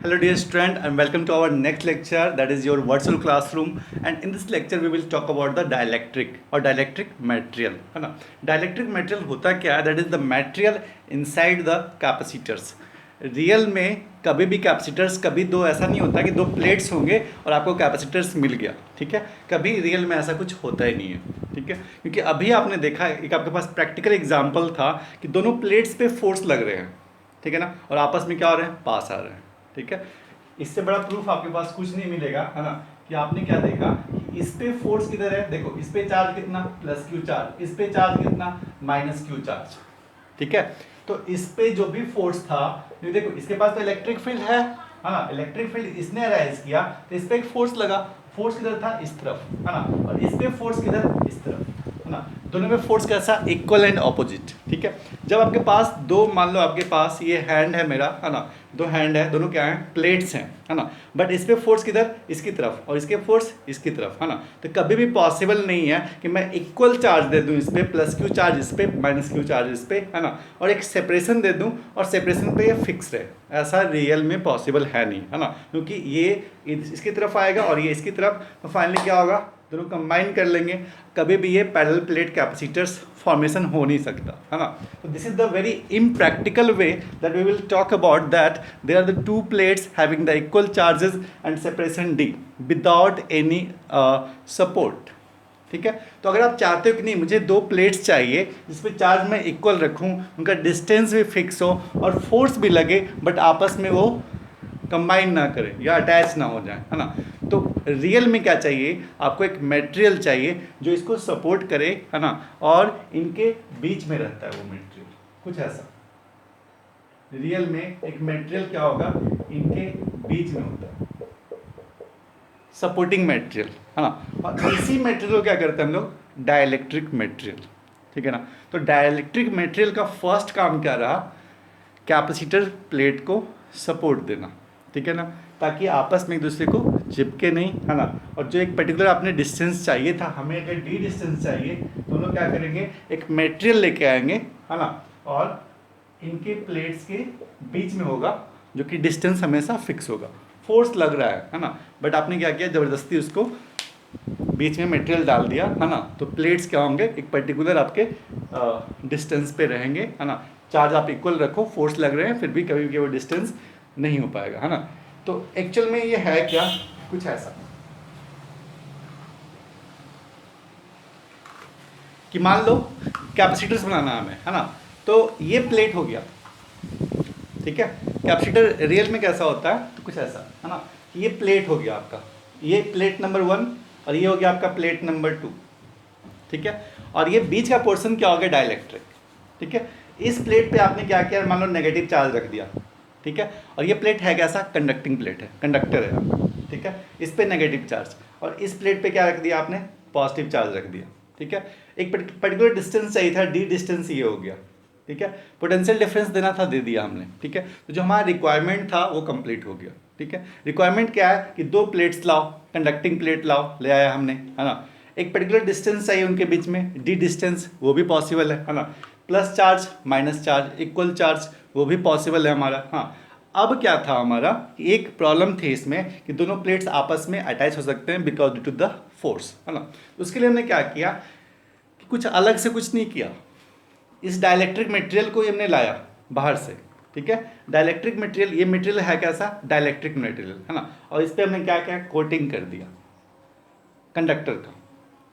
Hello dear student and welcome to our next lecture, that is your virtual classroom. And in this lecture we will talk about the dielectric or dielectric material, है ना. Dielectric material होता क्या है? That is the material inside the capacitors. Real में कभी भी capacitors कभी दो ऐसा नहीं होता कि दो प्लेट्स होंगे और आपको कैपेसिटर्स मिल गया, ठीक है. कभी रियल में ऐसा कुछ होता ही नहीं है, ठीक है. क्योंकि अभी आपने देखा एक आपके पास प्रैक्टिकल एग्जांपल था कि दोनों प्लेट्स पे फोर्स लग रहे हैं, ठीक है ना, और आपस में क्या हो रहे हैं, पास आ रहे हैं, ठीक है. इससे बड़ा प्रूफ आपके पास कुछ नहीं मिलेगा, है ना, कि आपने क्या देखा कि इस पे फोर्स किधर है, देखो इस पे चार्ज कितना प्लस क्यू चार्ज, इस पे चार्ज कितना माइनस क्यू चार्ज, ठीक है. तो इस पे जो भी फोर्स था, ये देखो इसके पास तो इलेक्ट्रिक फील्ड है ना, इलेक्ट्रिक फील्ड इसने अराइज किया तो इस पे एक फोर्स लगा, फोर्स किधर था, इस तरफ, है ना, और इस पे फोर्स किधर, इस तरफ, है ना. दोनों में फोर्स कैसा, इक्वल एंड ऑपोजिट, ठीक है. जब आपके पास दो, मान लो आपके पास ये हैंड है मेरा, है ना, दो हैंड है, दोनों क्या हैं, प्लेट्स हैं, है ना, बट इस पे फोर्स किधर, इसकी तरफ, और इसके फोर्स इसकी तरफ, है ना. तो कभी भी पॉसिबल नहीं है कि मैं इक्वल चार्ज दे दूं इस पे, प्लस क्यू चार्ज इस पे, माइनस क्यू चार्ज इस पे, है ना, और एक सेपरेशन दे दूं और सेपरेशन पे ये फिक्स रहे. ऐसा रियल में पॉसिबल है नहीं, है ना, क्योंकि ये इसकी तरफ आएगा और ये इसकी तरफ, तो फाइनली क्या होगा, दोनों कंबाइन कर लेंगे. कभी भी ये पैरेलल प्लेट कैपेसिटर्स फॉर्मेशन हो नहीं सकता, है ना. तो this is the very impractical way that we will talk about, that there are the two plates having the equal charges and separation D without any support, ठीक है. तो अगर आप चाहते हो कि नहीं मुझे दो प्लेट्स चाहिए जिस पे चार्ज मैं इक्वल रखूं, उनका डिस्टेंस भी फिक्स हो और फोर्स भी लगे, बट आपस में वो कंबाइन ना करें या अटैच ना हो जाए, है ना. तो रियल में क्या चाहिए आपको, एक मटेरियल चाहिए जो इसको सपोर्ट करे, है ना, और इनके बीच में रहता है वो मटेरियल, कुछ ऐसा. रियल में एक मटेरियल क्या होगा, इनके बीच में होता है, सपोर्टिंग मटेरियल, है ना. और इसी मटेरियल को क्या करते हैं हम लोग, डाइलेक्ट्रिक मटेरियल, ठीक है ना. तो डाइलेक्ट्रिक मटेरियल का फर्स्ट काम क्या रहा, कैपेसिटर प्लेट को सपोर्ट देना, ठीक है ना, ताकि आपस में एक दूसरे को चिपके नहीं, है ना. और जो एक पर्टिकुलर आपने डिस्टेंस चाहिए था, हमें अगर डी डिस्टेंस चाहिए तो हम लोग क्या करेंगे, एक मटेरियल लेके आएंगे, है ना, और इनके प्लेट्स के बीच में होगा जो कि डिस्टेंस हमेशा फिक्स होगा. फोर्स लग रहा है ना, बट आपने क्या किया, ज़बरदस्ती उसको बीच में मटेरियल डाल दिया, है ना. तो प्लेट्स क्या होंगे, एक पर्टिकुलर आपके डिस्टेंस पे रहेंगे, है ना. चार्ज आप इक्वल रखो, फोर्स लग रहे हैं, फिर भी कभी भी वो डिस्टेंस नहीं हो पाएगा, है ना. तो एक्चुअल में ये है क्या, कुछ ऐसा कि मान लो कैपेसिटर्स बनाना है हमें, है ना. तो ये प्लेट हो गया, ठीक है. कैपेसिटर रियल में कैसा होता है, तो कुछ ऐसा, है ना. ये प्लेट हो गया आपका, ये प्लेट नंबर 1 और ये हो गया आपका प्लेट नंबर 2, ठीक है. और ये बीच का पोर्शन क्या हो गया, डाइलेक्ट्रिक, ठीक है. इस प्लेट पे आपने क्या किया, मान लो नेगेटिव चार्ज रख दिया, ठीक है. और ये प्लेट है कैसा, कंडक्टिंग प्लेट है, कंडक्टर है, ठीक है. इस पे नेगेटिव चार्ज, और इस प्लेट पे क्या रख दिया आपने, पॉजिटिव चार्ज रख दिया, ठीक है. एक पर्टिकुलर डिस्टेंस चाहिए था, डी डिस्टेंस ये हो गया, ठीक है. पोटेंशियल डिफरेंस देना था, दे दिया हमने, ठीक है. तो जो हमारा रिक्वायरमेंट था वो कंप्लीट हो गया, ठीक है. रिक्वायरमेंट क्या है कि दो प्लेट्स लाओ, कंडक्टिंग प्लेट लाओ, ले आया हमने, है ना. एक पर्टिकुलर डिस्टेंस चाहिए उनके बीच में, डी डिस्टेंस, वो भी पॉसिबल है ना. Plus charge minus charge equal charge, वो भी पॉसिबल है हमारा. हाँ, अब क्या था हमारा, एक प्रॉब्लम थी इसमें कि दोनों प्लेट्स आपस में अटैच हो सकते हैं because due to the force, है ना. उसके लिए हमने क्या किया कि कुछ अलग से कुछ नहीं किया, इस डाइलेक्ट्रिक मटेरियल को ही हमने लाया बाहर से, ठीक है. डाइलेक्ट्रिक मटेरियल, ये मटेरियल है कैसा, डाइलेक्ट्रिक मटेरियल, है ना. और इस पर हमने क्या किया, कोटिंग कर दिया कंडक्टर का,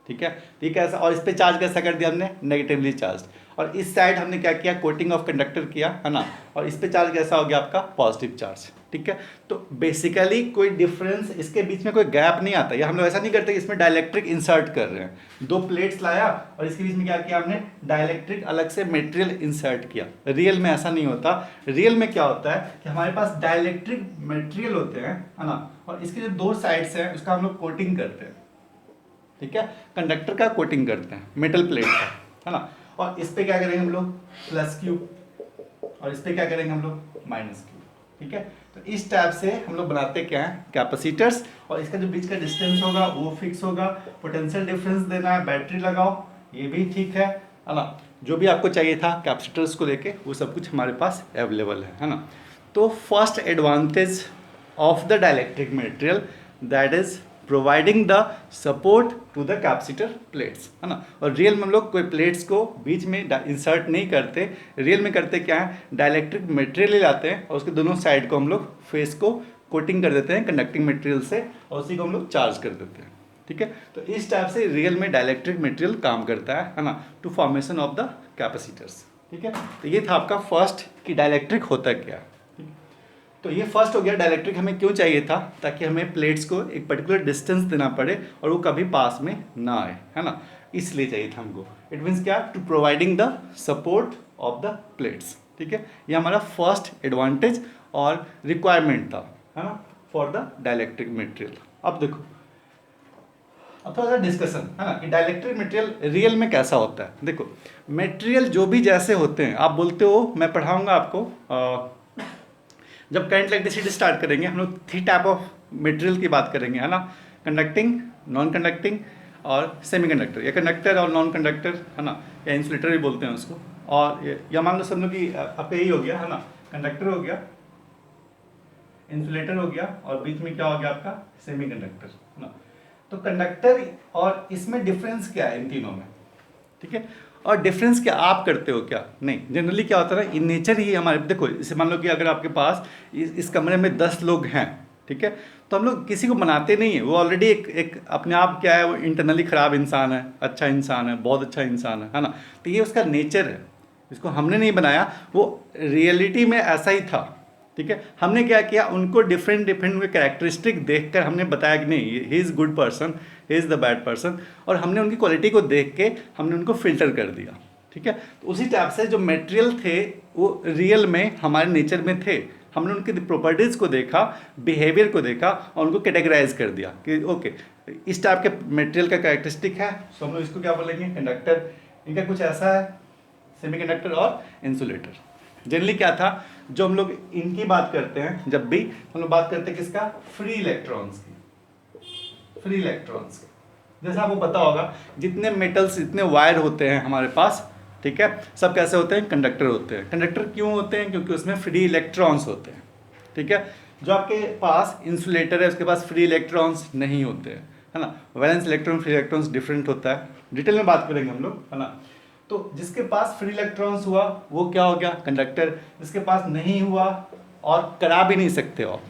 ठीक है. तो ये कैसा, और इस पे चार्ज कैसा कर दिया हमने, नेगेटिवली चार्ज. और इस साइड हमने क्या किया, कोटिंग ऑफ कंडक्टर किया, है ना. और इस पे चार्ज कैसा हो गया आपका, पॉजिटिव चार्ज, ठीक है. तो बेसिकली कोई डिफरेंस, इसके बीच में कोई गैप नहीं आता. या हम लोग ऐसा नहीं करते कि इसमें डाइलेक्ट्रिक इंसर्ट कर रहे हैं, दो प्लेट्स लाया और इसके बीच में क्या किया हमने, डाइलेक्ट्रिक अलग से मटेरियल इंसर्ट किया. रियल में ऐसा नहीं होता. रियल में क्या होता है कि हमारे पास डाइलेक्ट्रिक मटेरियल होते हैं, है ना, और इसके जो दो साइड्स हैं उसका हम लोग कोटिंग करते हैं, ठीक है. कंडक्टर का कोटिंग करते हैं मेटल प्लेट का, है ना. और इस पे क्या करेंगे हम लोग, प्लस क्यू, और इस पे क्या करेंगे हम लोग, माइनस क्यू, ठीक है. तो इस टाइप से हम लोग बनाते क्या है, कैपेसिटर्स. और इसका जो बीच का डिस्टेंस होगा वो फिक्स होगा. पोटेंशियल डिफरेंस देना है, बैटरी लगाओ, ये भी ठीक है ना. जो भी आपको चाहिए था कैपेसिटर्स को लेके वो सब कुछ हमारे पास अवेलेबल है ना. तो first advantage of the dielectric material that is providing the support to the capacitor plates, है ना। और रियल में हम लोग कोई प्लेट्स को बीच में इंसर्ट नहीं करते, रियल में करते क्या है, डाइलेक्ट्रिक मटेरियल ले लाते हैं और उसके दोनों साइड को हम लोग फेस को कोटिंग कर देते हैं कंडक्टिंग मटेरियल से और उसी को हम लोग चार्ज कर देते हैं, ठीक है। तो इस टाइप से रियल में डाइलेक्ट्रिक मटेरियल काम करता है ना, to formation of the capacitors, ठीक है। तो ये था आपका फर्स्ट कि डाइलेक्ट्रिक होता क्या। तो ये फर्स्ट हो गया, डाइलेक्ट्रिक हमें क्यों चाहिए था, ताकि हमें प्लेट्स को एक पर्टिकुलर डिस्टेंस देना पड़े और वो कभी पास में ना आए, है ना, इसलिए चाहिए था हमको। इट मीन्स क्या, to providing the support of the plates, ठीक है। ये हमारा फर्स्ट एडवांटेज और रिक्वायरमेंट था, है ना, फॉर द डाइलेक्ट्रिक मटेरियल। अब देखो, अब थोड़ा सा डिस्कशन, है ना, कि डाइलेक्ट्रिक मटेरियल रियल में कैसा होता है। देखो, मटेरियल जो भी जैसे होते हैं, आप बोलते हो, मैं पढ़ाऊंगा आपको जब करंट इलेक्ट्रिसिटी स्टार्ट करेंगे हम लोग 3 टाइप ऑफ मटेरियल की बात करेंगे, है ना, कंडक्टिंग, नॉन कंडक्टिंग और सेमीकंडक्टर, या कंडक्टर और नॉन कंडक्टर, है ना, या इंसुलेटर भी बोलते हैं उसको। और या मान लो सब लोग कि आपका यही हो गया, है ना, कंडक्टर हो गया, इंसुलेटर हो गया और बीच में क्या हो गया आपका सेमीकंडक्टर, है ना। तो कंडक्टर और इसमें डिफरेंस क्या है इन तीनों में, ठीक है। और डिफरेंस क्या आप करते हो क्या, नहीं, जनरली क्या होता है ना, इन नेचर ही हमारे, देखो इसे मान लो कि अगर आपके पास इस कमरे में 10 लोग हैं, ठीक है, तो हम लोग किसी को बनाते नहीं है, वो ऑलरेडी एक अपने आप क्या है, वो इंटरनली ख़राब इंसान है, अच्छा इंसान है, बहुत अच्छा इंसान है ना। तो ये उसका नेचर है, इसको हमने नहीं बनाया, वो रियलिटी में ऐसा ही था, ठीक है। हमने क्या किया, उनको डिफरेंट हुए कैरेक्टरिस्टिक देखकर हमने बताया कि नहीं, he is good person, he is the bad person, और हमने उनकी क्वालिटी को देख के हमने उनको फिल्टर कर दिया, ठीक है। तो उसी टाइप से जो मटेरियल थे वो रियल में हमारे नेचर में थे, हमने उनकी प्रॉपर्टीज़ को देखा, बिहेवियर को देखा और उनको कैटेगराइज कर दिया कि ओके, इस टाइप के मटेरियल का कैरेक्टरिस्टिक है, तो हम लोग इसको क्या बोलेंगे, कंडक्टर, इनका कुछ ऐसा है, सेमीकंडक्टर और इंसुलेटर। जनरली क्या था, जो हम लोग इनकी बात करते हैं, जब भी हम लोग बात करते हैं किसका, फ्री इलेक्ट्रॉन्स की, फ्री इलेक्ट्रॉन्स की। जैसा आपको पता होगा, जितने मेटल्स, जितने वायर होते हैं हमारे पास, ठीक है, सब कैसे होते हैं, कंडक्टर होते हैं। कंडक्टर क्यों होते हैं, क्योंकि उसमें फ्री इलेक्ट्रॉन्स होते हैं, ठीक है। जो आपके पास इंसुलेटर है उसके पास फ्री इलेक्ट्रॉन्स नहीं होते हैं, है ना। Valence electron, free electrons different होता है, डिटेल में बात करेंगे हम लोग, है ना। तो जिसके पास फ्री इलेक्ट्रॉन्स हुआ वो क्या हो गया, कंडक्टर। जिसके पास नहीं हुआ और करा भी नहीं सकते हो,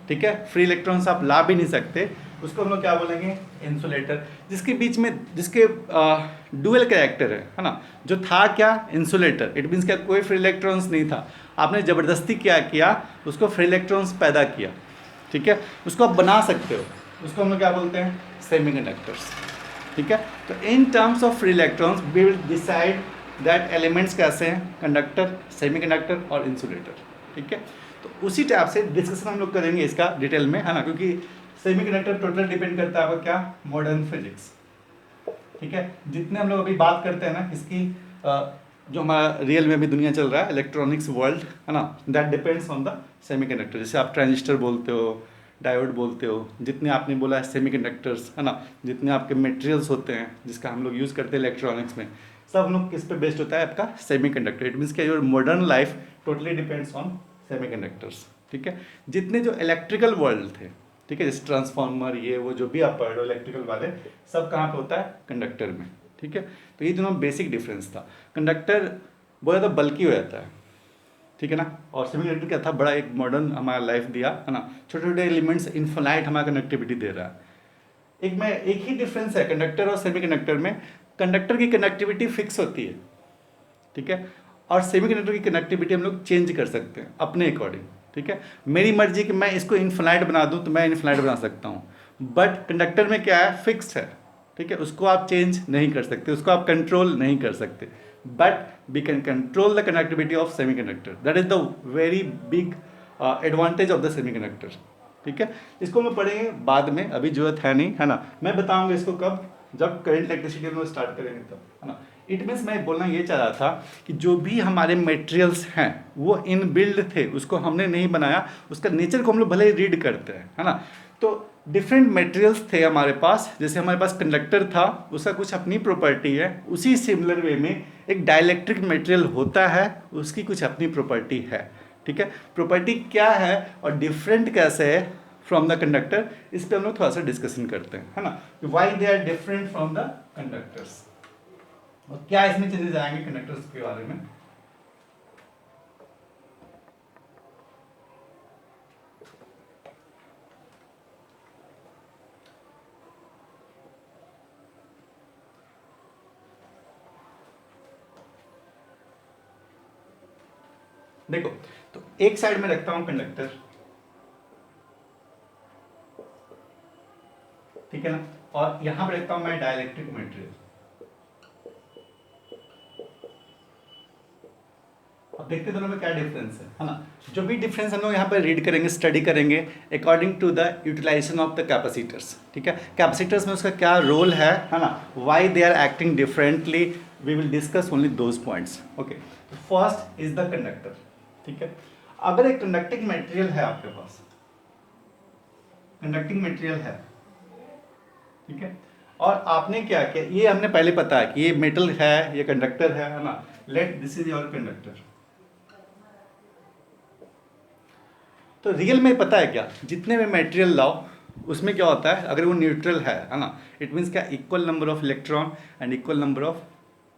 ठीक है, फ्री इलेक्ट्रॉन्स आप ला भी नहीं सकते, उसको हम लोग क्या बोलेंगे, इंसुलेटर। जिसके बीच में, जिसके डुअल कैरेक्टर है ना, जो था क्या, इंसुलेटर। इट मीन्स क्या, कोई फ्री इलेक्ट्रॉन्स नहीं था, आपने ज़बरदस्ती क्या किया, उसको फ्री इलेक्ट्रॉन्स पैदा किया, ठीक है, उसको आप बना सकते हो, उसको हम लोग क्या बोलते हैं, सेमीकंडक्टर्स, ठीक है। तो in terms of free electrons we will decide that elements कैसे हैं, कंडक्टर, सेमीकंडक्टर और इंसुलेटर, ठीक है। तो उसी टाइप से डिस्कशन हम लोग करेंगे इसका डिटेल में, है ना, क्योंकि सेमीकंडक्टर टोटल डिपेंड करता है आपका क्या, मॉडर्न फिजिक्स, ठीक है। जितने हम लोग अभी बात करते हैं ना इसकी, जो हमारा रियल में भी दुनिया चल रहा है, इलेक्ट्रॉनिक्स वर्ल्ड, है ना, that depends on the semiconductor. जैसे आप ट्रांजिस्टर बोलते हो, डायोड बोलते हो, जितने आपने बोला है सेमीकंडक्टर्स, है ना, जितने आपके मटेरियल्स होते हैं जिसका हम लोग यूज़ करते हैं इलेक्ट्रॉनिक्स में, सब हम लोग किस पे बेस्ड होता है, आपका सेमीकंडक्टर। इट मीन्स कि your modern life totally depends on semiconductors, ठीक है। जितने जो इलेक्ट्रिकल वर्ल्ड थे, ठीक है, जैसे ट्रांसफार्मर, ये वो जो भी आप पढ़ रहे हो इलेक्ट्रिकल वाले, सब कहाँ पे होता है, कंडक्टर में, ठीक है। तो ये दोनों बेसिक डिफरेंस था। कंडक्टर बहुत ज़्यादा बल्कि हो जाता है, ठीक है ना, और सेमीकंडक्टर क्या था, बड़ा एक मॉडर्न हमारा लाइफ दिया, है ना, छोटे छोटे एलिमेंट्स इनफाइनाइट हमारा कनेक्टिविटी दे रहा है। एक ही डिफरेंस है कंडक्टर और सेमीकंडक्टर में, कंडक्टर की कनेक्टिविटी फिक्स होती है, ठीक है, और सेमीकंडक्टर की कनेक्टिविटी हम लोग चेंज कर सकते हैं अपने अकॉर्डिंग, ठीक है। मेरी मर्जी कि मैं इसको इनफाइनाइट बना दूं तो मैं इनफाइनाइट बना सकता हूं, बट कंडक्टर में क्या है, फिक्स्ड है, ठीक है, उसको आप चेंज नहीं कर सकते, उसको आप कंट्रोल नहीं कर सकते, but we can control the connectivity of semiconductor. That is the very big advantage of the semiconductor, ठीक है। इसको हम पढ़ेंगे बाद में, अभी जरूरत है नहीं, है ना। मैं बताऊंगा इसको कब, जब करंट इलेक्ट्रिसिटी हम लोग स्टार्ट करेंगे तब, है ना। इट मीन्स मैं बोलना ये चाह रहा था कि जो भी हमारे मटेरियल्स हैं वो इन बिल्ड थे, उसको हमने नहीं बनाया, उसका नेचर को हम लोग भले ही रीड करते हैं, है ना। तो डिफरेंट मटेरियल्स थे हमारे पास, जैसे हमारे पास कंडक्टर था, उसका कुछ अपनी प्रॉपर्टी है, उसी सिमिलर वे में एक डाइलेक्ट्रिक मटेरियल होता है, उसकी कुछ अपनी प्रॉपर्टी है, ठीक है, प्रॉपर्टी क्या है और डिफरेंट कैसे है फ्रॉम द कंडक्टर, इस पे हम लोग थोड़ा सा डिस्कशन करते हैं, है ना, why they are different from the conductors, और क्या इसमें चेंजेस आएंगे कंडक्टर्स के बारे में। देखो, तो एक साइड में रखता हूं कंडक्टर, ठीक है ना, और यहां पे रखता हूं मैं डाइलेक्ट्रिक मटेरियल। अब देखते दोनों में क्या डिफरेंस है ना, जो भी डिफरेंस हम लोग यहाँ पर रीड करेंगे, स्टडी करेंगे according to the utilization of the capacitors, ठीक है, कैपेसिटर्स में उसका क्या रोल है ना, why they are acting differently, we will discuss only those points. Okay, first is the conductor, ठीक है, अगर एक कंडक्टिंग मटेरियल है आपके पास, कंडक्टिंग मटेरियल है, ठीक है, और आपने क्या किया, ये हमने पहले पता है कि ये मेटल है, ये कंडक्टर है ना, let this is your conductor. तो रियल में पता है क्या, जितने भी मटेरियल लाओ उसमें क्या होता है, अगर वो न्यूट्रल है ना, इट मीन्स क्या, equal number of electron and equal number of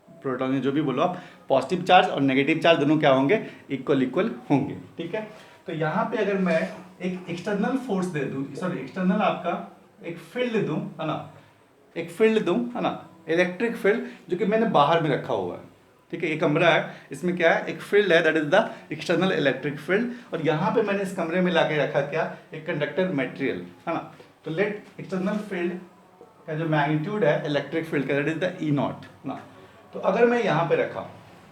proton, जो भी बोलो आप, पॉजिटिव चार्ज और नेगेटिव चार्ज दोनों क्या होंगे, इक्वल इक्वल होंगे, ठीक है। तो यहाँ पे अगर मैं एक एक्सटर्नल फोर्स दे दूँ, सॉरी एक्सटर्नल आपका एक फील्ड दूँ, है ना, एक फील्ड दूँ, है ना, इलेक्ट्रिक फील्ड, जो कि मैंने बाहर में रखा हुआ है, ठीक है, एक कमरा है, इसमें क्या है, एक फील्ड है, that is the external electric field, और यहाँ पे मैंने इस कमरे में लाके रखा क्या, एक कंडक्टर मटेरियल, है ना, तो लेट एक्सटर्नल फील्ड का जो मैग्नीट्यूड है इलेक्ट्रिक फील्ड का, that is the E not ना। तो अगर मैं यहाँ पे रखा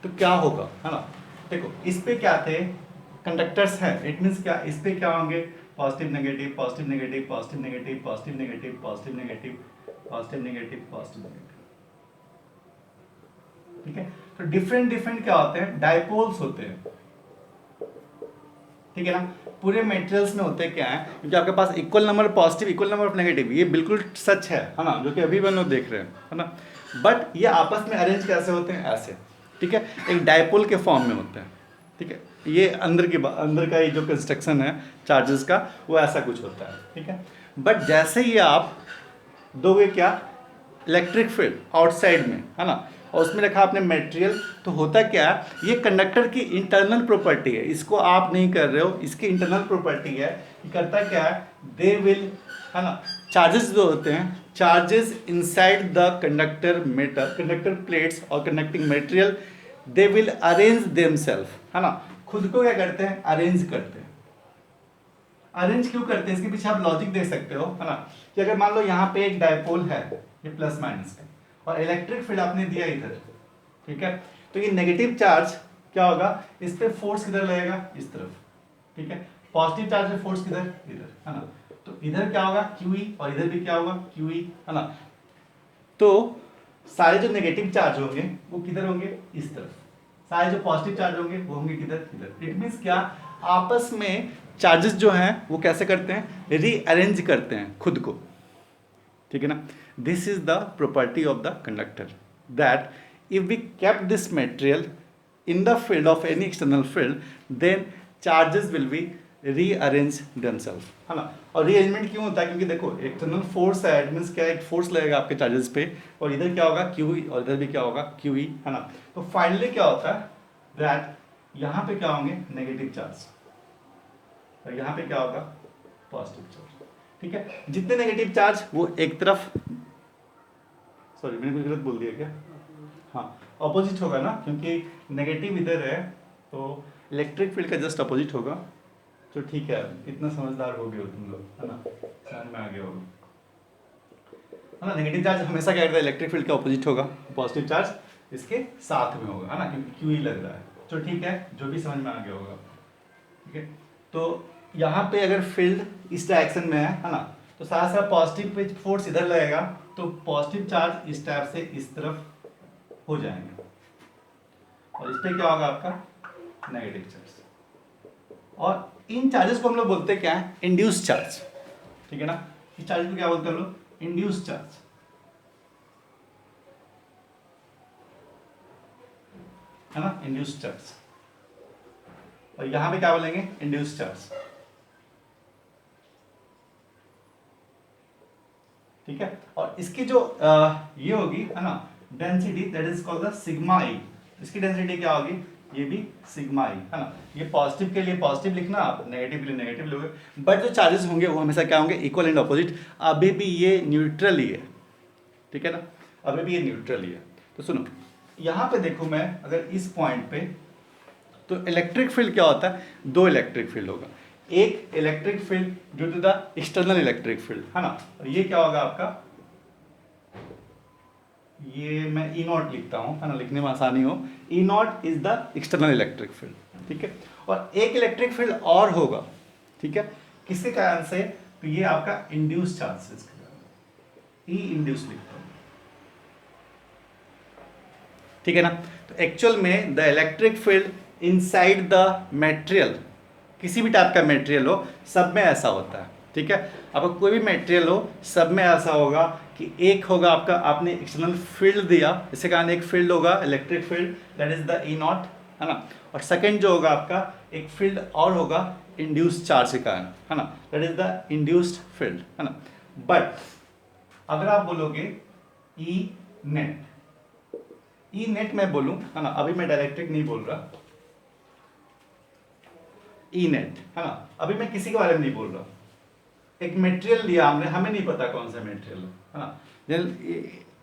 तो क्या होगा, है ना, देखो इस पे क्या थे, कंडक्टर्स हैं, इट मीन्स क्या, इस पे क्या होंगे, positive negative positive negative positive negative positive negative positive negative positive negative positive negative, ठीक है। तो डिफरेंट डिफरेंट क्या होते हैं, डायपोल्स होते हैं, ठीक है ना, पूरे मटेरियल्स में होते क्या है, क्योंकि आपके पास equal number positive equal number of negative, ये बिल्कुल सच है ना, जो कि अभी हम लोग देख रहे हैं, है ना, बट ये आपस में अरेंज कैसे होते हैं, ऐसे, ठीक है, एक डायपोल के फॉर्म में होते हैं, ठीक है, ये अंदर का ये जो कंस्ट्रक्शन है चार्जेस का, वो ऐसा कुछ होता है, ठीक है, बट जैसे ही आप दोगे क्या, इलेक्ट्रिक फील्ड आउटसाइड में, है ना, और उसमें रखा आपने मटेरियल, तो होता क्या है, ये कंडक्टर की इंटरनल प्रॉपर्टी है, इसको आप नहीं कर रहे हो, इसकी इंटरनल प्रॉपर्टी है, ये करता क्या है, दे विल, है ना, चार्जेस जो होते हैं, charges inside the conductor metal, conductor plates और conducting material, they will arrange themself, है ना, खुद को क्या करते हैं, अरेंज करते हैं। अरेंज क्यों करते हैं, इसके पीछे आप लॉजिक देख सकते हो, है ना, कि अगर मान लो यहाँ पे एक डायपोल है, ये प्लस माइनस का, और इलेक्ट्रिक फील्ड आपने दिया इधर, ठीक है, तो ये नेगेटिव चार्ज क्या होगा, इस पे फोर्स किधर लगेगा, इस तरफ, ठीक है, पॉजिटिव चार्ज पे फोर्स किधर, इधर, है ना, तो इधर क्या होगा, QE, और इधर भी क्या होगा, QE, है ना, तो सारे जो नेगेटिव चार्ज होंगे वो किधर होंगे, इस तरफ, सारे जो पॉजिटिव चार्ज होंगे वो होंगे किधर, इधर, इट मीन्स क्या, आपस में चार्जेस जो हैं वो कैसे करते हैं, रीअरेंज करते हैं खुद को, ठीक है ना, this is the property of the conductor, that if we kept this material in the field of any external field, then charges will be rearrange themselves, है ना, और रीअरेंजमेंट क्यों होता है, क्योंकि देखो एक्सटर्नल फोर्स है, इट मीन्स क्या, एक फोर्स लगेगा आपके चार्जेस पे, और इधर क्या होगा, QE, और इधर भी क्या होगा, QE, है ना, तो फाइनली क्या होता है, दैट यहाँ पे क्या होंगे, नेगेटिव चार्ज, और यहाँ पे क्या होगा, पॉजिटिव चार्ज, ठीक है, जितने नेगेटिव चार्ज वो एक तरफ, सॉरी मैंने कुछ गलत बोल दिया क्या, हाँ ऑपोजिट होगा ना, क्योंकि नेगेटिव इधर है, तो इलेक्ट्रिक फील्ड का जस्ट अपोजिट होगा, तो ठीक है, कितना समझदार हो गए हो तुम लोग, है ना, समझ में आ गया होगा, है ना, नेगेटिव चार्ज हमेशा क्या करता है, इलेक्ट्रिक फील्ड का अपोजिट होगा, पॉजिटिव चार्ज इसके साथ में होगा, है ना, क्योंकि QE लग रहा है, तो ठीक है, जो भी समझ में आ गया होगा, ठीक है, तो यहाँ पे अगर फील्ड इस डायरेक्शन में है ना, तो साथ साथ पॉजिटिव पे फोर्स इधर लगेगा, तो पॉजिटिव चार्ज इस टाइप से इस तरफ हो जाएंगे, और इस पे क्या होगा आपका नेगेटिव चार्ज, और इन चार्जेस को हम लोग बोलते हैं क्या है, इंड्यूस चार्ज, ठीक है ना, इस चार्ज को क्या बोलते हैं हम लोग, इंड्यूस चार्ज, है ना, इंड्यूस चार्ज, और यहां पे क्या बोलेंगे, इंड्यूस चार्ज। ठीक है, और इसकी जो ये होगी है ना density, that is called the sigma ई। इसकी डेंसिटी क्या होगी, ये भी सिग्मा ई है ना। ये पॉजिटिव के लिए पॉजिटिव लिखना, आप नेगेटिव के लिए नेगेटिव लोगे, बट जो चार्जेस होंगे वो हमेशा क्या होंगे, इक्वल एंड अपोजिट। अभी भी ये न्यूट्रल ही है, ठीक है ना, अभी भी ये न्यूट्रल ही है। तो सुनो, यहाँ पे देखो मैं अगर इस पॉइंट पे, तो इलेक्ट्रिक फील्ड क्या होता है, दो इलेक्ट्रिक फील्ड होगा। एक electric field due to the external electric field है ना, और ये क्या होगा आपका, ये मैं ई नॉट लिखता हूँ है ना, लिखने में आसानी हो। E naught is the external electric field, ठीक है। और एक इलेक्ट्रिक फील्ड और होगा, ठीक है, किसके कारण से, तो ये आपका इंड्यूस चार्जेस के कारण, ई इंड्यूस लिखता हूँ, ठीक है ना। तो एक्चुअल में the electric field inside the material, किसी भी टाइप का मटेरियल हो, सब में ऐसा होता है, ठीक है। आपका कोई भी मटेरियल हो, सब में ऐसा होगा कि एक होगा आपका, आपने एक्सटर्नल फील्ड दिया, इसके कारण एक फील्ड होगा electric field, that is the E not है ना। और सेकंड जो होगा आपका, एक फील्ड और होगा इंड्यूस्ड चार्ज के कारण है ना, that is the induced field है ना। बट अगर आप बोलोगे ई नेट, ई नेट मैं बोलूं है ना, अभी मैं डायरेक्ट्रिक नहीं बोल रहा, ई नेट है ना, अभी मैं किसी के बारे में नहीं बोल रहा। एक मटेरियल लिया हमने, हमें नहीं पता कौन सा मटेरियल है ना,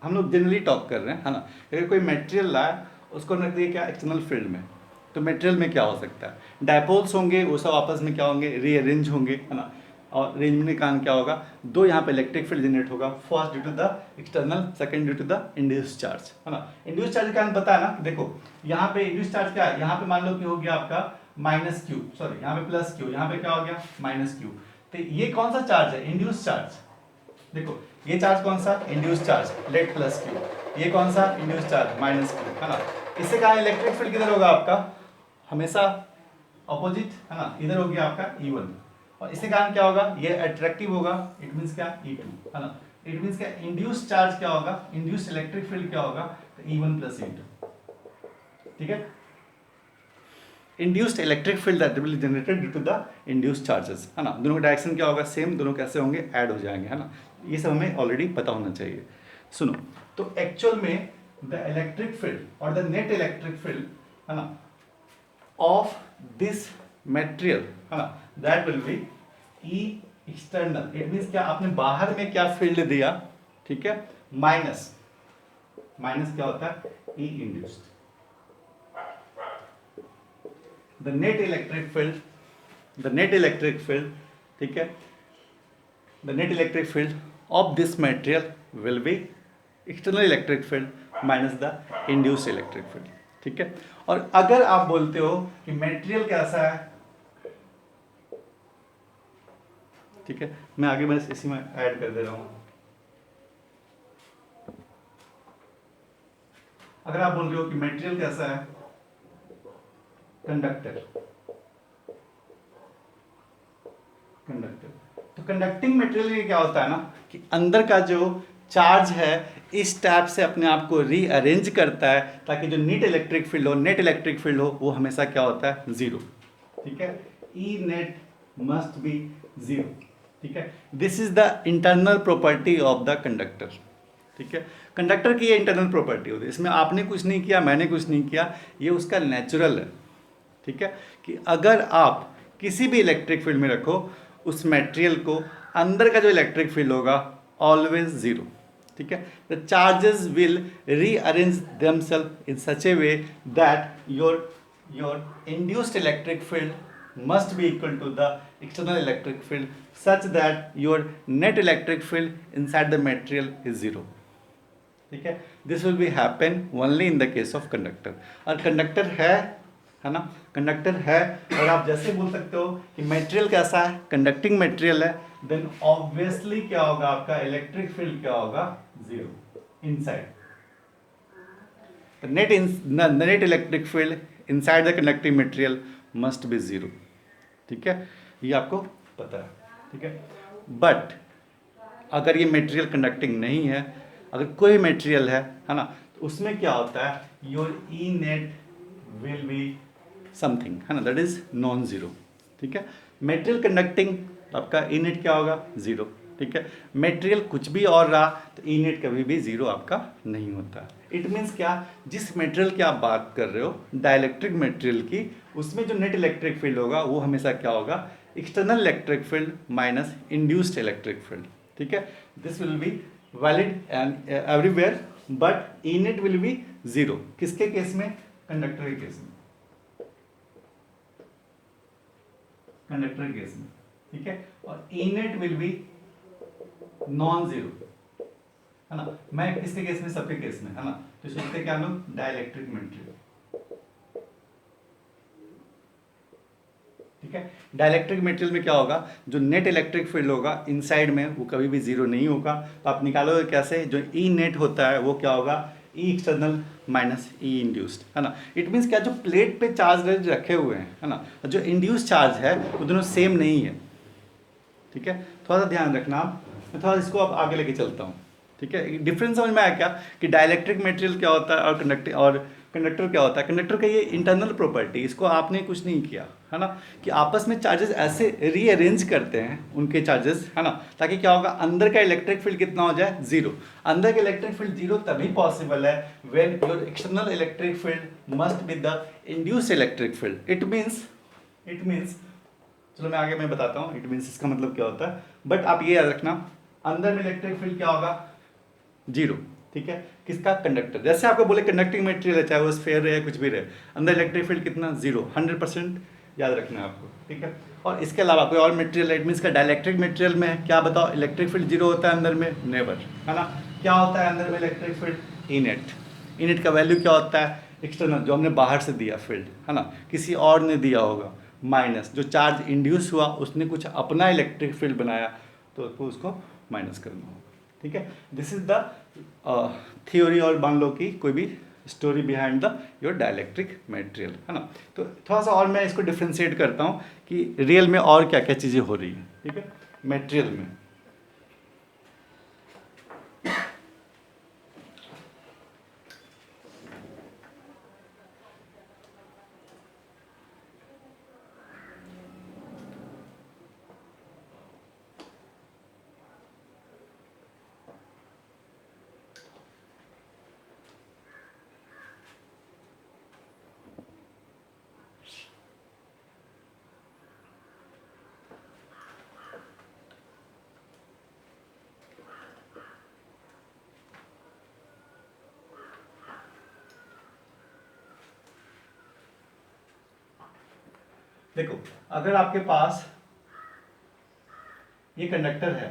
हम लोग जनरली टॉक कर रहे हैं है ना। अगर कोई मटेरियल लाए, उसको रख दिए क्या एक्सटर्नल फील्ड में, तो मटेरियल में क्या हो सकता है, डायपोल्स होंगे, वो सब आपस में क्या होंगे, रीअरेंज होंगे है ना। और अरेंजमेंट के कारण क्या होगा, दो यहाँ पे इलेक्ट्रिक फील्ड जनरेट होगा, first due to the external, second due to the induce charge है ना। इंड्यूस चार्ज के कारण पता है ना, देखो यहाँ पे इंड्यूस चार्ज क्या है, यहाँ पे मान लो कि हो गया आपका माइनस क्यू, सॉरी यहाँ पे प्लस क्यू, यहाँ पे क्या हो गया माइनस क्यू। तो ये कौन सा चार्ज है, इंड्यूस चार्ज। देखो ये चार्ज कौन सा, induce charge, late plus Q, ये कौन सा, इंड्यूस चार्ज माइनस क्यू है ना। इससे कहा इलेक्ट्रिक फील्ड किधर होगा आपका, हमेशा अपोजिट है ना, इधर हो गया आपका E1, और इसके कारण क्या होगा, ये अट्रैक्टिव होगा, इट मींस क्या E2 है ना। इट मींस क्या, इंड्यूस चार्ज क्या होगा, इंड्यूस इलेक्ट्रिक फील्ड क्या होगा, तो E1 प्लस E2, ठीक है। Induced electric field that will generated due to the induced charges है ना। दोनों का डायरेक्शन क्या होगा, सेम, दोनों कैसे होंगे, ऐड हो जाएंगे है ना। ये सब हमें ऑलरेडी पता होना चाहिए। सुनो, तो एक्चुअल में द इलेक्ट्रिक फील्ड और द नेट इलेक्ट्रिक फील्ड है ना ऑफ दिस मटेरियल है ना, that will be E external. It means क्या, आपने बाहर में क्या फील्ड दिया, ठीक है, माइनस, माइनस क्या होता है, ई induced. the net electric field, the net electric field, ठीक है, the net electric field of this material will be external electric field minus the induced electric field, ठीक है। और अगर आप बोलते हो कि मटेरियल कैसा है, ठीक है, मैं आगे बस इसी में ऐड कर दे रहा हूं। अगर आप बोल रहे हो कि मटेरियल कैसा है, कंडक्टर, कंडक्टर, तो कंडक्टिंग मटेरियल ये क्या होता है ना, कि अंदर का जो चार्ज है इस टाइप से अपने आप को रीअरेंज करता है, ताकि जो नेट इलेक्ट्रिक फील्ड हो, नेट इलेक्ट्रिक फील्ड हो, वो हमेशा क्या होता है, जीरो, ठीक है। E net must be zero, ठीक है। This is the internal property of the conductor, ठीक है। कंडक्टर की ये इंटरनल प्रॉपर्टी होती है, इसमें आपने कुछ नहीं किया, मैंने कुछ नहीं किया, ये उसका नेचुरल है, ठीक है। कि अगर आप किसी भी इलेक्ट्रिक फील्ड में रखो उस मटेरियल को, अंदर का जो इलेक्ट्रिक फील्ड होगा ऑलवेज जीरो, ठीक है। The charges will rearrange themselves in such a way that your induced electric field must be equal to the external electric field such that your net electric field inside the material is zero, ठीक है। this will be happen only in the case of conductor। और conductor है ना, conductor है, और आप जैसे बोल सकते हो कि मटेरियल कैसा है, कंडक्टिंग मटेरियल है, देन ऑब्वियसली क्या होगा, आपका इलेक्ट्रिक फील्ड क्या होगा, zero inside. the net electric field inside the conducting material must be zero, ठीक है, ये आपको पता है, ठीक है। बट अगर ये मटेरियल कंडक्टिंग नहीं है, अगर कोई मटेरियल है ना, तो उसमें क्या होता है, your E net will be something, है ना, दैट इज नॉन जीरो। ठीक है, मेटेरियल कंडक्टिंग आपका ई नेट क्या होगा, जीरो। ठीक है, मेटेरियल कुछ भी और रहा तो ई नेट कभी भी जीरो आपका नहीं होता। इट मीन्स क्या, जिस मेटेरियल की आप बात कर रहे हो डाइलेक्ट्रिक मेटेरियल की, उसमें जो नेट इलेक्ट्रिक फील्ड होगा वो हमेशा क्या होगा, external electric field minus induced electric field. ठीक है, this will be valid and everywhere, but E net will be zero. किसके केस में, कंडक्टर के केस में, कंडक्टर केस में। ठीक है, और E net will be non zero, है ना। मैं किसके केस में, सबके केस में, है ना। तो सोचते क्या लोग, डाइलेक्ट्रिक मेटेरियल। ठीक है, डाइलेक्ट्रिक मेटेरियल में क्या होगा, जो नेट इलेक्ट्रिक फील्ड होगा इनसाइड में वो कभी भी जीरो नहीं होगा। तो आप निकालोगे कैसे, जो ई नेट होता है वो क्या होगा, ई एक्सटर्नल माइनस ई इंड्यूस्ड, है ना। इट मीन्स क्या, जो प्लेट पे चार्ज रखे हुए हैं, है ना, जो इंड्यूस्ड चार्ज है वो दोनों सेम नहीं है। ठीक है, थोड़ा सा ध्यान रखना। मैं थोड़ा इसको अब आगे लेके चलता हूँ। ठीक है, डिफरेंस समझ में आया क्या, कि डाइलेक्ट्रिक मटेरियल क्या होता है और कंडक्टर क्या होता है। कंडक्टर का ये इंटरनल प्रॉपर्टी, इसको आपने कुछ नहीं किया, है ना, कि आपस में चार्जेस ऐसे रीअरेंज करते हैं उनके चार्जेस, है ना, ताकि क्या होगा, अंदर का इलेक्ट्रिक फील्ड कितना हो जाए, जीरो। अंदर का इलेक्ट्रिक फील्ड जीरो तभी पॉसिबल है when your external electric field must be the induced electric field. It means चलो मैं आगे मैं बताता हूँ इट मीन्स इसका मतलब क्या होता है, बट आप ये याद रखना, अंदर में इलेक्ट्रिक फील्ड क्या होगा, जीरो। ठीक है, किसका, कंडक्टर। जैसे आपको बोले कंडक्टिंग मटेरियल है, चाहे वो स्फेयर रहे कुछ भी रहे, अंदर इलेक्ट्रिक फील्ड कितना, जीरो, 100% याद रखना है आपको। ठीक है, और इसके अलावा कोई और मटेरियल, इट मीन्स का डाइलेक्ट्रिक मटेरियल में क्या बताओ, इलेक्ट्रिक फील्ड जीरो होता है अंदर में, नेवर, है ना। क्या होता है अंदर में इलेक्ट्रिक फील्ड, ई नेट। ई नेट का वैल्यू क्या होता है, एक्सटर्नल, जो हमने बाहर से दिया फील्ड, है ना, किसी और ने दिया होगा, माइनस जो चार्ज इंड्यूस हुआ उसने कुछ अपना इलेक्ट्रिक फील्ड बनाया तो उसको माइनस करना होगा। ठीक है, दिस इज द थ्योरी, और मान लो कि कोई भी story behind the your dielectric material, है ना। तो थोड़ा सा और मैं इसको डिफ्रेंशिएट करता हूँ कि रियल में और क्या क्या चीज़ें हो रही हैं। ठीक है, मटेरियल में देखो, अगर आपके पास ये कंडक्टर है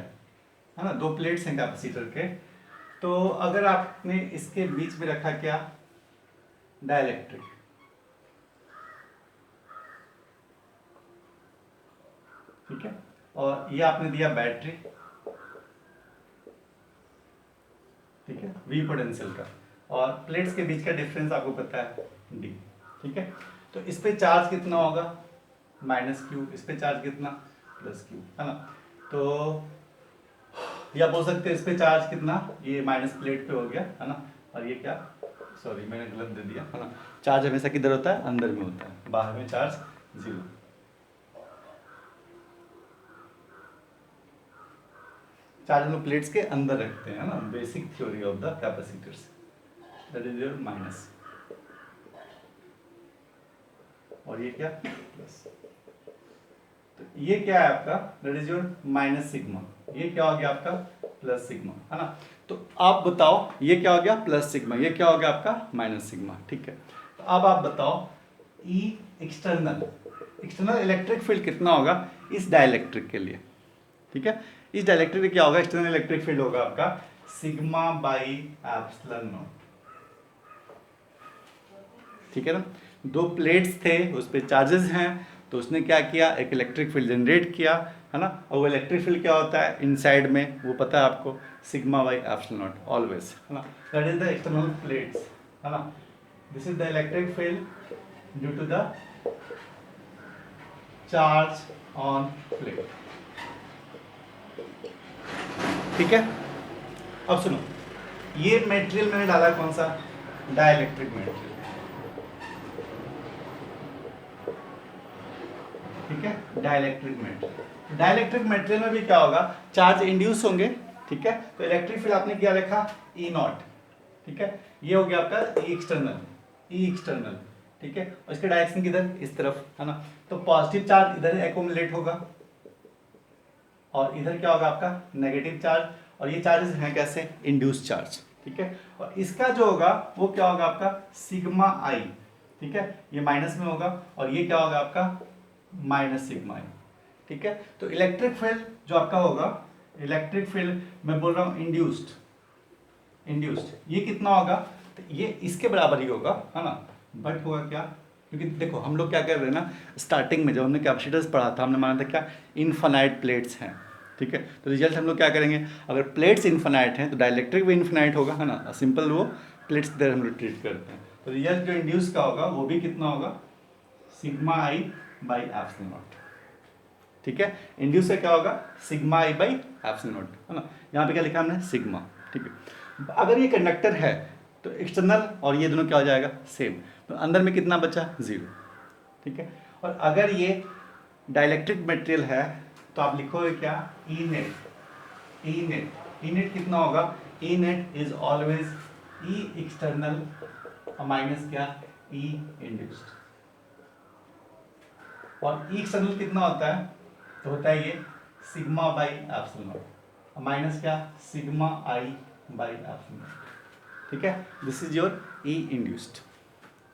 ना, दो प्लेट्स हैं कैपेसिटर के, तो अगर आपने इसके बीच में रखा क्या, डाइलेक्ट्रिक, ठीक है, और ये आपने दिया बैटरी, ठीक है, वी पोटेंशियल का, और प्लेट्स के बीच का डिफरेंस आपको पता है, डी। ठीक है, तो इस पे चार्ज कितना होगा, माइनस क्यू, इस पे चार्ज कितना, प्लस क्यू, है ना। तो या बोल सकते हैं इस पे चार्ज कितना, ये माइनस प्लेट पे हो गया, है ना, और ये क्या, सॉरी मैंने गलत दे दिया, है ना। चार्ज हमेशा किधर होता है, अंदर में होता है, बाहर में चार्ज जीरो। चार्ज हम लोग प्लेट्स के अंदर रखते हैं, है ना, basic theory of the capacitors, that is your minus, और ये क्या, प्लस। तो ये क्या है आपका, that is your minus sigma, ये क्या हो गया आपका, प्लस सिग्मा, है ना। तो आप बताओ ये क्या हो गया, प्लस सिग्मा, ये क्या हो गया आपका, माइनस सिग्मा। ठीक है, तो अब आप बताओ ई एक्सटर्नल इलेक्ट्रिक फील्ड कितना होगा इस डाइलेक्ट्रिक के लिए। ठीक है, इस डाइलेक्ट्रिक में क्या होगा, एक्सटर्नल इलेक्ट्रिक फील्ड होगा आपका सिग्मा बाई एप्सिलॉन नॉट। ठीक है ना, दो प्लेट्स थे उस पर चार्जेस हैं, तो उसने क्या किया, एक इलेक्ट्रिक फील्ड जनरेट किया, है ना, और वो इलेक्ट्रिक फील्ड क्या होता है इनसाइड में, वो पता है आपको, sigma by epsilon naught always, है ना, that is the external plates, है ना। This is the electric field due to the charge on plate. ठीक है, अब सुनो, ये मटेरियल मैंने डाला कौन सा, dielectric material, dielectric material. Dielectric material में भी क्या होगा, चार्ज इंड्यूस होंगे, ठीक है। तो इलेक्ट्रिक फील्ड आपने क्या लिखा, ई नॉट, ठीक है। ये हो गया आपका ई एक्सटर्नल, ई एक्सटर्नल, ठीक है। और इसके डायरेक्शन किधर, इस तरफ, है ना। तो पॉजिटिव चार्ज इधर एक्यूमुलेट होगा और इधर क्या होगा आपका नेगेटिव चार्ज, और ये चार्जेस हैं कैसे, इंड्यूस चार्ज, ठीक है। और इसका जो होगा वो क्या होगा आपका सिग्मा आई, ठीक है। ये माइनस में होगा और ये क्या होगा आपका माइनस सिग्मा आई, ठीक है। तो इलेक्ट्रिक फील्ड जो आपका होगा, इलेक्ट्रिक फील्ड मैं बोल रहा हूँ इंड्यूस्ड, इंड्यूस्ड ये कितना होगा, तो ये इसके बराबर ही होगा, है ना। बट होगा क्या, क्योंकि देखो हम लोग क्या कर रहे हैं ना, स्टार्टिंग में जब हमने कैपेसिटर्स पढ़ा था हमने माना था क्या, इनफाइनाइट प्लेट्स हैं, ठीक है। तो रिजल्ट हम लोग क्या करेंगे, अगर प्लेट्स इनफाइनाइट हैं तो डाइलेक्ट्रिक भी इनफाइनाइट होगा, है ना। सिंपल वो प्लेट्स की तरह हम लोग ट्रीट करते हैं। तो रिजल्ट जो इंड्यूस का होगा वो भी कितना होगा, sigma I by epsilon naught, ठीक है। इंड्यूस से क्या होगा, sigma I by epsilon not, है ना। यहाँ पे क्या लिखा हमने, सिग्मा, ठीक है। अगर ये कंडक्टर है तो एक्सटर्नल और ये दोनों क्या हो जाएगा, सेम। तो अंदर में कितना बचा, 0, ठीक है। और अगर ये डाइलेक्ट्रिक मटेरियल है तो आप लिखोगे क्या, E net, E net, E net कितना होगा, E net is always E external minus क्या, ई इंड्यूस्ड। और ई एक्सटर्नल कितना होता है, तो होता है ये sigma by epsilon naught minus क्या, sigma I by epsilon naught, ठीक है। This is your E induced,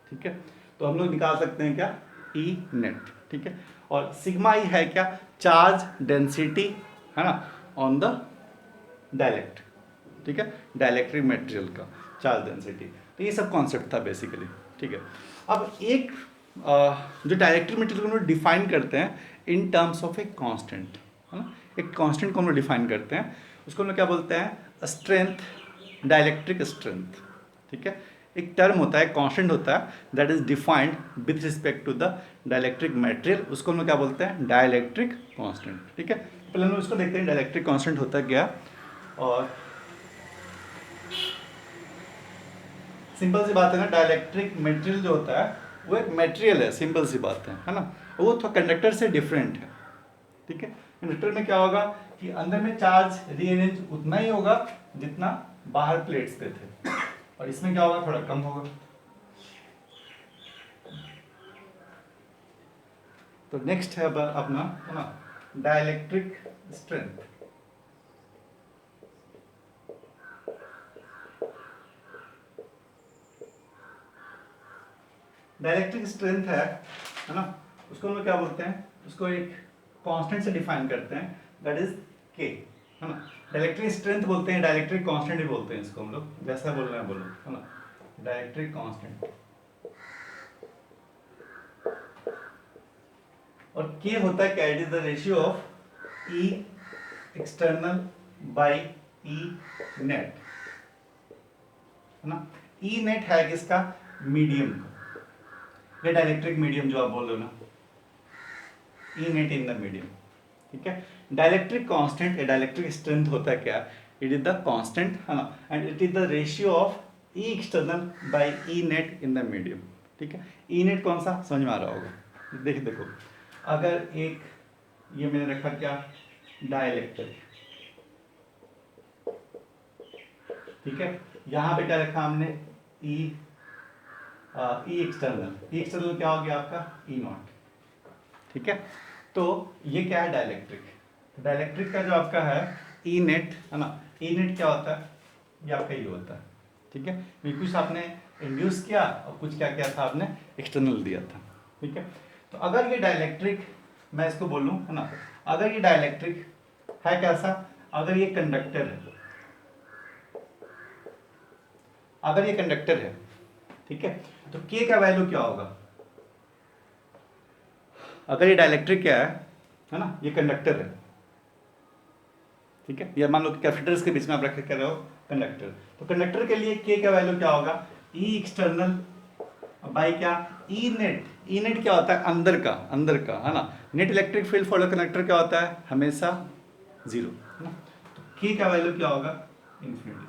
ठीक है। तो हम लोग निकाल सकते हैं क्या, ई नेट, ठीक है। और सिग्मा ई है क्या, चार्ज डेंसिटी, है ना, ऑन द डाइलेक्ट, ठीक है, डाइलेक्ट्रिक मटेरियल का चार्ज डेंसिटी। तो ये सब कॉन्सेप्ट था बेसिकली, ठीक है। अब एक जो डाइलेक्ट्रिक मटेरियल को हम लोग डिफाइन करते हैं इन टर्म्स ऑफ ए कांस्टेंट, है ना। एक कांस्टेंट को हम लोग डिफाइन करते हैं, उसको हम लोग क्या बोलते हैं, स्ट्रेंथ, डाइलेक्ट्रिक स्ट्रेंथ, ठीक है। एक टर्म होता है, कांस्टेंट होता है, that is defined with respect to the dielectric material, उसको हम लोग क्या बोलते हैं, डाइलेक्ट्रिक कांस्टेंट, ठीक है। पहले हम लोग इसको देखते हैं डाइलेक्ट्रिक कांस्टेंट होता है क्या। और सिंपल सी बात है ना, डाइलेक्ट्रिक मटेरियल जो होता है वो एक मटेरियल है, सिंपल सी बात है ना। वो थोड़ा कंडक्टर से डिफरेंट है, ठीक है। कंडक्टर में क्या होगा कि अंदर में चार्ज रीअरेंज उतना ही होगा जितना बाहर प्लेट्स पे थे, और इसमें क्या होगा, थोड़ा कम होगा। तो नेक्स्ट है अपना, है ना, डाइलेक्ट्रिक स्ट्रेंथ। डाइलेक्ट्रिक स्ट्रेंथ है ना, उसको हम लोग क्या बोलते हैं, उसको एक कांस्टेंट से डिफाइन करते हैं, दैट इज के, है ना। डाइलेक्ट्रिक स्ट्रेंथ बोलते हैं, डाइलेक्ट्रिक कांस्टेंट भी बोलते हैं इसको हम लोग, जैसा बोल रहे हैं बोलो, है ना, डाइलेक्ट्रिक कांस्टेंट। और के होता है क्या, it is the ratio of E external by E net, है ना। ई नेट है किसका, मीडियम का, ये डाइलेक्ट्रिक मीडियम जो आप बोल रहे हो ना, ई नेट इन द मीडियम, ठीक है। डाइलेक्ट्रिक कांस्टेंट, डाइलेक्ट्रिक स्ट्रेंथ होता है क्या, इट इज द कांस्टेंट, है ना, and it is the ratio of E external by E net in the medium, ठीक है। ई नेट कौन सा, समझ में आ रहा होगा, देखो अगर एक ये मैंने रखा क्या, डाइलेक्ट्रिक, ठीक है। यहां पे क्या रखा हमने, ई एक्सटर्नल, ई एक्सटर्नल क्या हो गया आपका, ई नॉट, ठीक है। तो ये क्या है, डाइलेक्ट्रिक, डाइलेक्ट्रिक का जो आपका है ई नेट, है ना। ई नेट क्या होता है, ये आपका ये होता है, ठीक है। कुछ आपने इंड्यूस किया और कुछ क्या किया था आपने, एक्सटर्नल दिया था, ठीक है। तो अगर ये डाइलेक्ट्रिक, मैं इसको बोलूं, है ना, अगर ये डाइलेक्ट्रिक है कैसा, अगर ये कंडक्टर है, अगर ये कंडक्टर है, ठीक है, तो के का वैल्यू क्या होगा, अगर ये डाइलेक्ट्रिक क्या है ना, ये कंडक्टर है, ठीक है। या मान लो कैपेसिटर्स के बीच में आप रख कर रहे हो कंडक्टर, तो कंडक्टर के लिए के का वैल्यू क्या होगा, ई एक्सटर्नल बाई क्या, ई नेट। ई नेट क्या होता है, अंदर का, अंदर का, है ना। Net electric field for conductor क्या होता है, हमेशा 0, है ना। तो के का वैल्यू क्या होगा, इन्फिनिटी,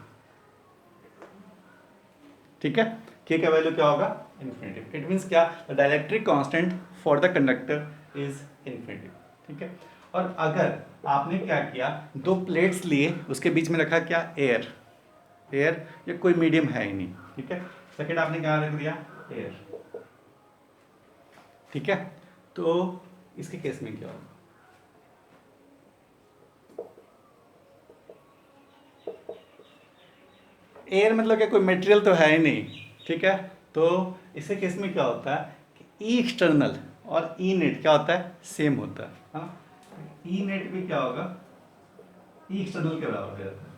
ठीक है। के का वैल्यू क्या होगा, इन्फिनिटी। इट मीन्स क्या, the dielectric constant for the conductor is infinity, ठीक है। और अगर आपने क्या किया, दो प्लेट्स लिए, उसके बीच में रखा क्या, एयर, एयर या कोई मीडियम है ही नहीं, ठीक है, सेकेंड आपने क्या रख दिया, एयर, ठीक है। तो इसके केस में क्या होगा, एयर मतलब क्या, कोई मटेरियल तो है ही नहीं, ठीक है। तो इसके केस में क्या होता है कि ई एक्सटर्नल और ई नेट क्या होता है, सेम होता है, हाँ। ई नेट भी क्या होगा, ई एक्सटर्नल के बराबर हो जाता है,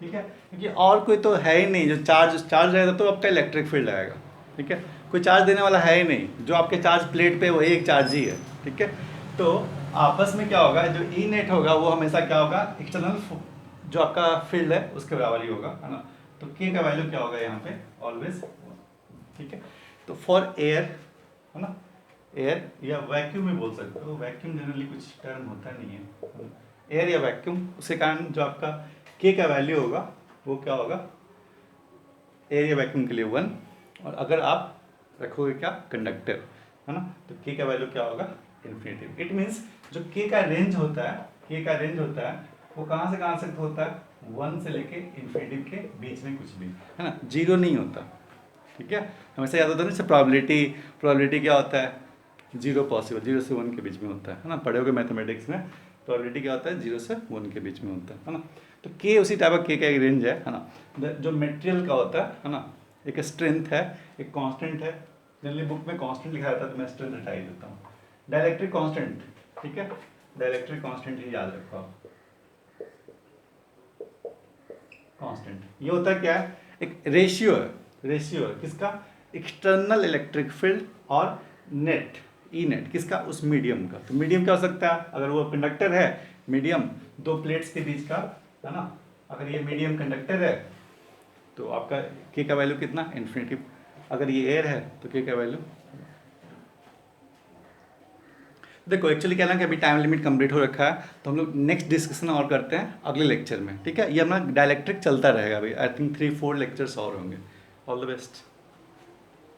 ठीक है, क्योंकि और कोई तो है ही नहीं, जो चार्ज रहेगा तो आपका इलेक्ट्रिक फील्ड आएगा, ठीक है, कोई चार्ज देने वाला है ही नहीं, जो आपके चार्ज प्लेट पे वही एक चार्ज ही है, ठीक है। तो आपस में क्या होगा, जो ई नेट होगा वो हमेशा क्या होगा, एक्सटर्नल जो आपका फील्ड है उसके बराबर ही होगा, है ना। तो के का वैल्यू क्या होगा यहाँ पे, ऑलवेज, ठीक है। तो फॉर एयर, है ना, एयर या वैक्यूम भी बोल सकते हो, वैक्यूम जनरली कुछ टर्म होता नहीं है, एयर या वैक्यूम, उसके कारण जो आपका के का वैल्यू होगा वो क्या होगा, एयर या वैक्यूम के लिए 1, और अगर आप रखोगे क्या, कंडक्टर, है ना, तो के का वैल्यू क्या होगा, इन्फिनिटी। इट मीन्स जो के का रेंज होता है, के का रेंज होता है वो कहाँ से कहाँ तक होता है, 1 से लेके इन्फिनिटी के बीच में कुछ भी, है ना, जीरो नहीं होता, ठीक है। हमेशा याद होता है ना, जैसे प्रोबेबिलिटी, प्रोबेबिलिटी क्या होता है, जीरो पॉसिबल, 0 से 1 के बीच में होता है ना, पढ़े होगे मैथमेटिक्स में, प्रोबेबिलिटी क्या होता है, 0 से 1 के बीच में होता है ना। तो के उसी टाइप का के का एक रेंज है ना। जो मटेरियल का होता है ना, एक स्ट्रेंथ है, एक कांस्टेंट है, जनरली बुक में कांस्टेंट लिखा रहता है तो मैं स्ट्रेंथ हटा ही देता हूँ, डाइलेक्ट्रिक कांस्टेंट, ठीक है, डाइलेक्ट्रिक कांस्टेंट ही याद रखो आप, कांस्टेंट ये होता है क्या है, एक रेशियो है, रेशियो है किसका, एक्सटर्नल इलेक्ट्रिक फील्ड और नेट, ई नेट किसका, उस मीडियम का। तो मीडियम क्या हो सकता है, अगर वो कंडक्टर है, मीडियम दो प्लेट्स के बीच का, है ना, अगर ये मीडियम कंडक्टर है तो आपका के का वैल्यू कितना, इन्फिनिटी। अगर ये एयर है तो के का वैल्यू, देखो एक्चुअली क्या ना कि अभी टाइम लिमिट कंप्लीट हो रखा है, तो हम लोग नेक्स्ट डिस्कशन और करते हैं अगले लेक्चर में, ठीक है। ये अपना डायलैक्ट्रिक चलता रहेगा अभी, आई थिंक 3-4 लेक्चर्स और होंगे। All the best.